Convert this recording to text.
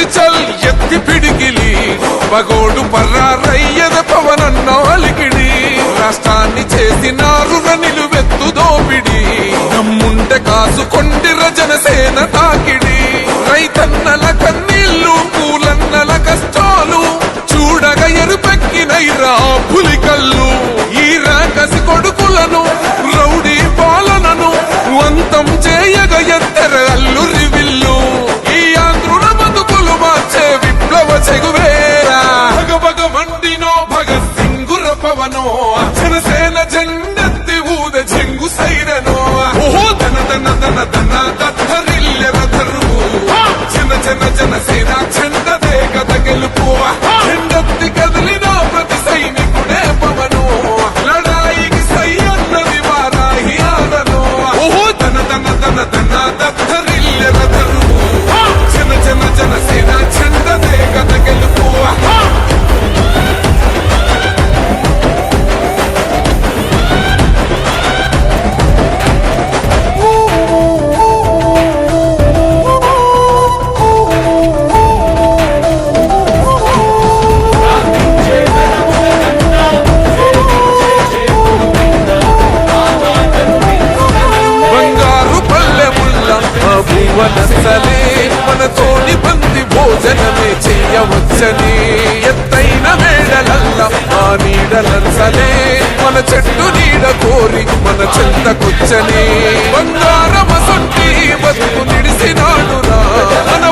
ఎత్తి చల్ ఎత్తి పిడికిలి పగోడు పర్రారయ్యద పవనన్న అలికిడి రాష్ట్రాన్ని చేసినారు నిలువెత్తు దోపిడి నమ్ముంటే కాసుకొండిర జనసేన తాకిడి రైతన్నల కన్నీళ్లు పూలన్నల కష్టాలు చూడగ ఎరుపెక్కినైరా పులికల్లు ఈ రాకసి కొడుకులను రౌడీ పాలనను అంతం చేయగ ఎత్తెర అల్లురి విల్లు ఈ ఆంధ్రుల బతుకులు మార్చే విప్లవ చెగువేరా భగభగ మండినో భగత్ సింగుర పవనో జనసేన జెండెత్తి ఊద చెంగు సైరనో ఓహో దన దన దన దన దత్తరిల్లెర దరువు జన జన జనసేన చెండదే కథ గెలుపు చెండెత్తి కదిలిన ప్రతి సైనికుడే పవను లడాయికి సై అన్నది వారాహి ఆదనో ఓహో దన దన దన దన దత్తరిల్లెర దరువు జన జన జనసేన చెండదే కథ గెలుపు నచ్చలే మనతోని బంది భోజనమే చెయ్యవచ్చని ఎత్తైన మేడలల్ల ఆ నీడలచ్చలే మన చెట్టు నీడ కోరి మన చెంతకొచ్చని బంగారమ సొంటి బతుకు నిడిసినాడురా మన